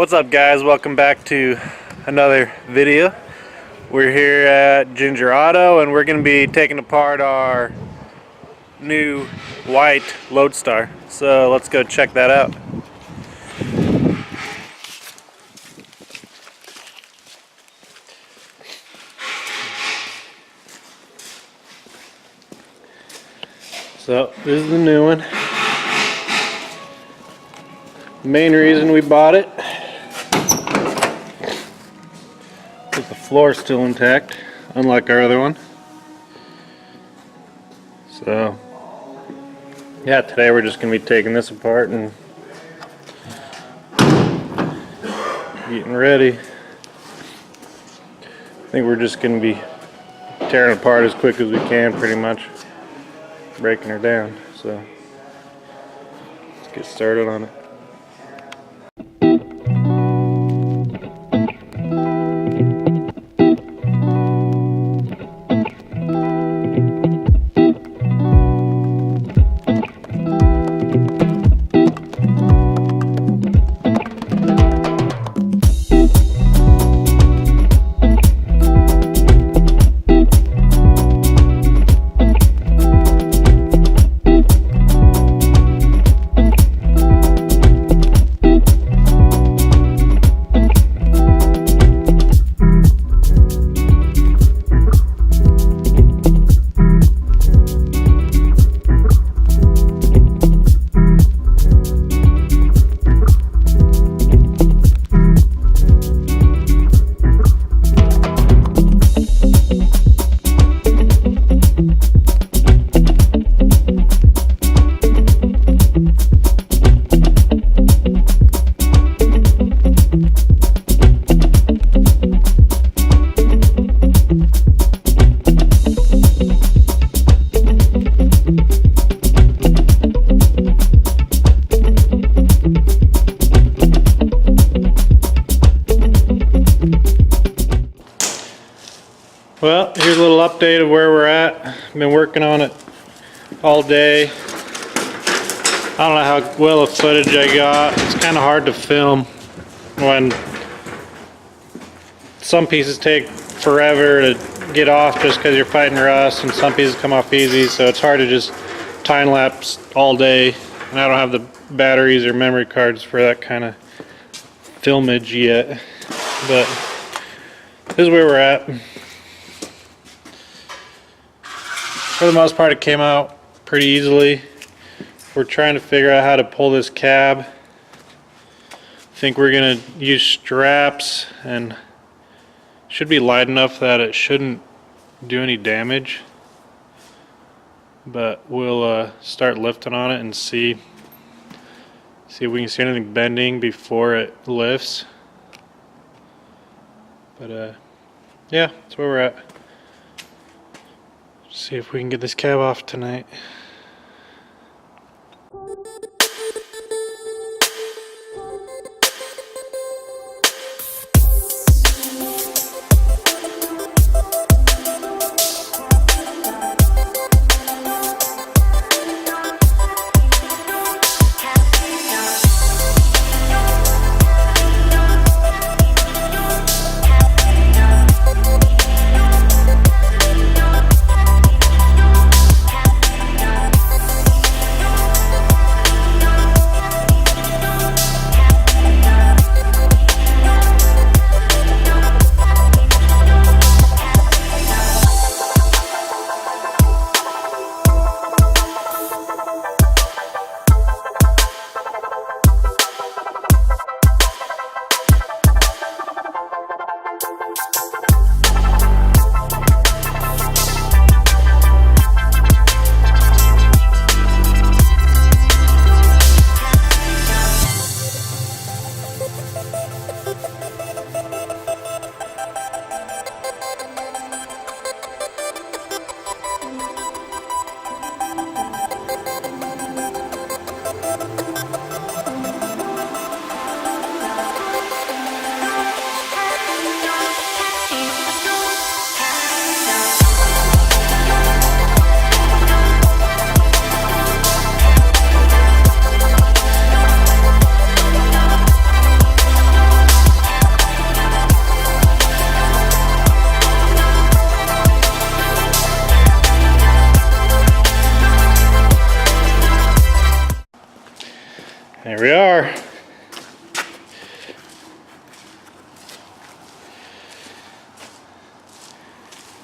What's up, guys? Welcome back to another video. We're here at Ginger Auto and we're going to be taking apart our new white Loadstar. So let's go check that out. So this is the new one. The main reason we bought it is the floor is still intact, unlike our other one. So yeah, today we're just going to be taking this apart and getting ready. I think we're just going to be tearing it apart as quick as we can, pretty much breaking her down. So let's get started on it. Well, here's a little update of where we're at. I've been working on it all day. I don't know how well of footage I got. It's kind of hard to film when some pieces take forever to get off just because you're fighting rust, and some pieces come off easy, so it's hard to just time lapse all day. And I don't have the batteries or memory cards for that kind of filmage yet. But this is where we're at. For the most part, it came out pretty easily. We're trying to figure out how to pull this cab. I think we're gonna use straps, and should be light enough that it shouldn't do any damage. But we'll start lifting on it and see if we can see anything bending before it lifts. But yeah, that's where we're at. See if we can get this cab off tonight.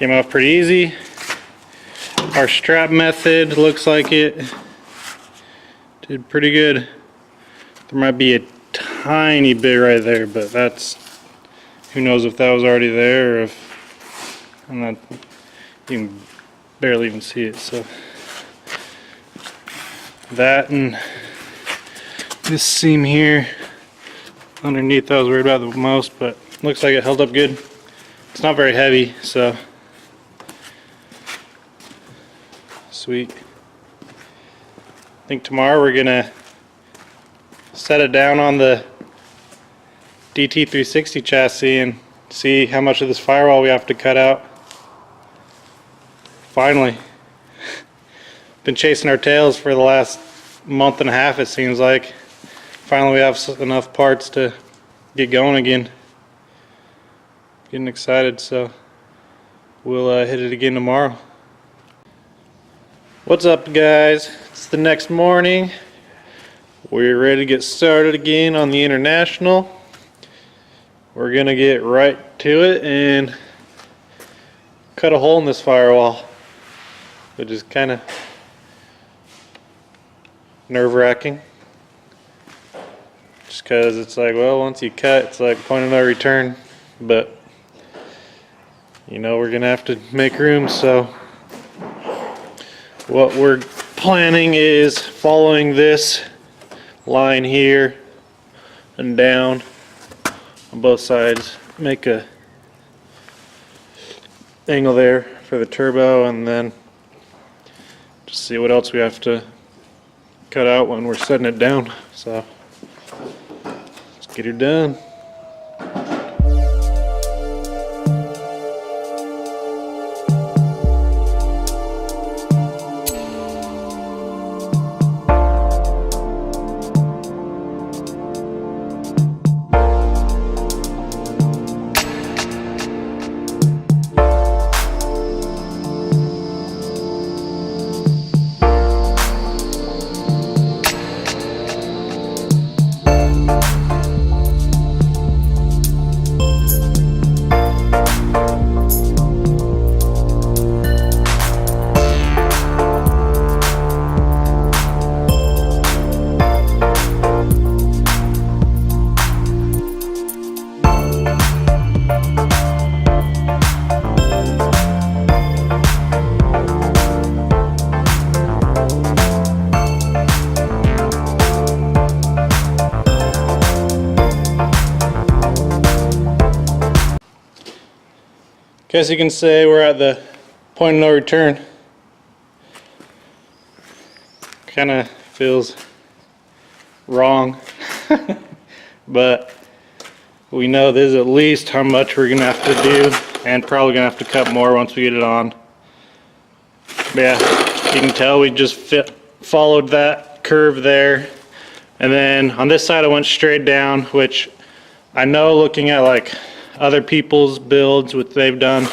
Came off pretty easy. Our strap method looks like it did pretty good. There might be a tiny bit right there, but that's, who knows if that was already there or if I'm not, you can barely even see it. So that and this seam here underneath I was worried about the most, but looks like it held up good. It's not very heavy, so sweet. I think tomorrow we're gonna set it down on the DT360 chassis and see how much of this firewall we have to cut out. Finally. Been chasing our tails for the last month and a half, it seems like. Finally we have enough parts to get going again. Getting excited, so we'll hit it again tomorrow. What's up, guys? It's the next morning. We're ready to get started again on the International. We're gonna get right to it and cut a hole in this firewall, which is kind of nerve-wracking. Just because it's like, well, once you cut, it's like point of no return. But you know, we're gonna have to make room, so what we're planning is following this line here and down on both sides, make a angle there for the turbo, and then just see what else we have to cut out when we're setting it down. So let's get her done. Guess you can say we're at the point of no return. Kind of feels wrong, but we know this is at least how much we're gonna have to do, and probably gonna have to cut more once we get it on. But yeah, you can tell we just followed that curve there, and then on this side I went straight down, which I know, looking at like other people's builds, what they've done,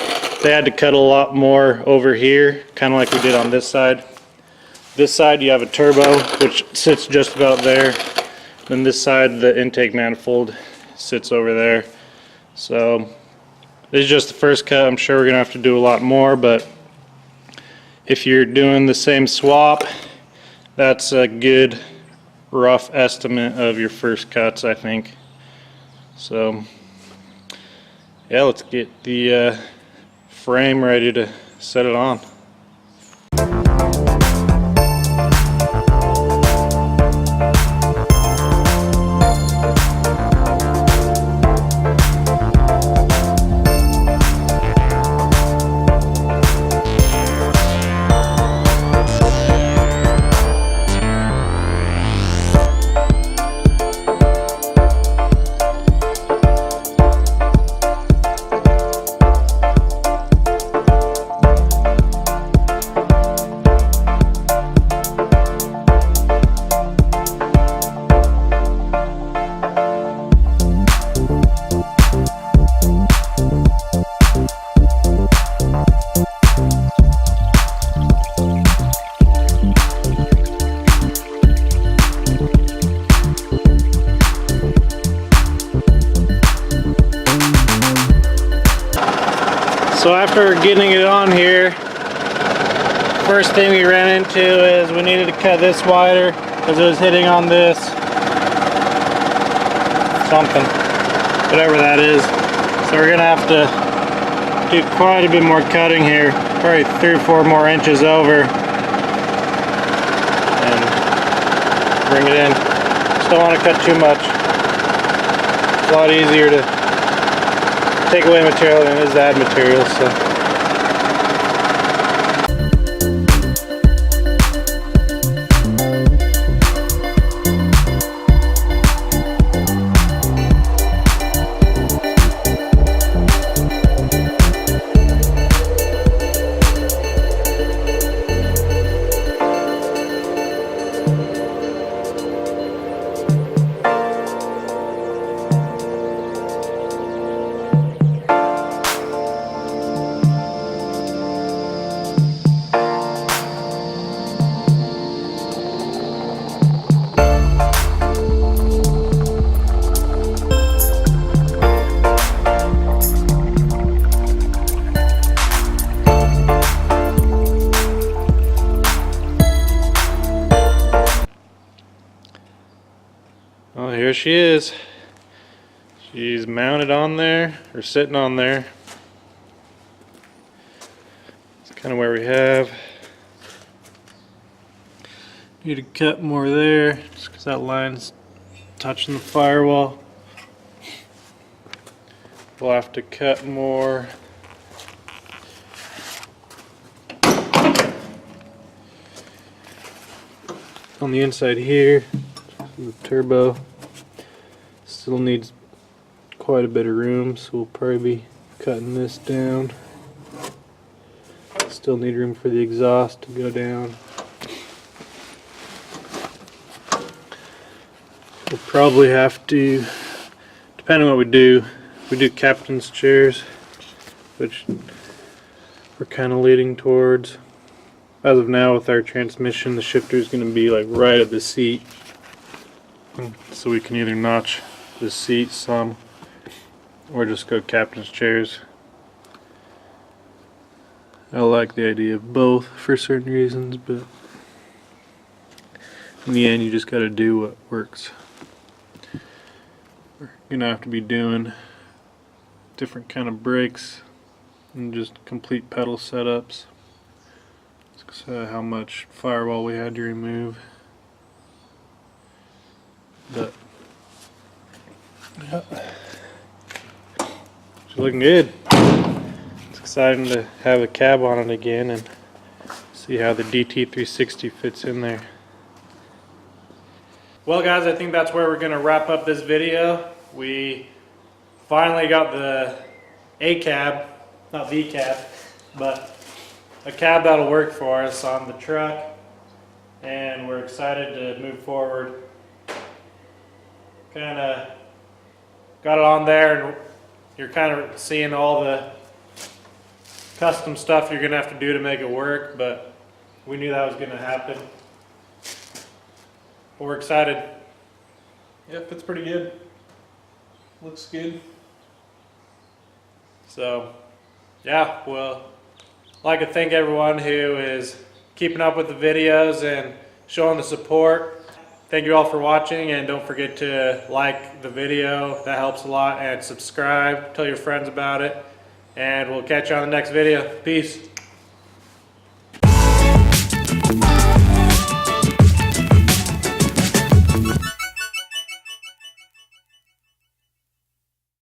they had to cut a lot more over here, kind of like we did on this side. This side you have a turbo, which sits just about there. Then this side, the intake manifold sits over there. So this is just the first cut. I'm sure we're gonna have to do a lot more, but if you're doing the same swap, that's a good rough estimate of your first cuts, I think. So yeah, let's get the frame ready to set it on. So after getting it on here, first thing we ran into is we needed to cut this wider because it was hitting on this something, whatever that is. So we're gonna have to do quite a bit more cutting here, probably 3 or 4 more inches over, and bring it in. Just don't want to cut too much. It's a lot easier to take away material than it is to add material. So. Oh, here she is. She's mounted on there, or sitting on there. It's kind of where we have. Need to cut more there, just because that line's touching the firewall. We'll have to cut more. On the inside here, the turbo still needs quite a bit of room, so we'll probably be cutting this down. Still need room for the exhaust to go down. We'll probably have to, depending on what we do captain's chairs, which we're kind of leading towards. As of now, with our transmission, the shifter is going to be like right at the seat, so we can either notch the seat some or just go captain's chairs. I like the idea of both for certain reasons, but in the end you just got to do what works. We're going to have to be doing different kind of brakes and just complete pedal setups. How much firewall we had to remove, but yeah, it's looking good. It's exciting to have a cab on it again and see how the DT360 fits in there. Well guys, I think that's where we're going to wrap up this video. We finally got the A cab, not the cab, but a cab that'll work for us on the truck, and we're excited to move forward. Kind of got it on there, and you're kind of seeing all the custom stuff you're gonna have to do to make it work, but we knew that was gonna happen. But we're excited. Yep, it's pretty good. Looks good. So yeah, well, I'd like to thank everyone who is keeping up with the videos and showing the support. Thank you all for watching, and don't forget to like the video, that helps a lot, and subscribe, tell your friends about it, and we'll catch you on the next video. Peace.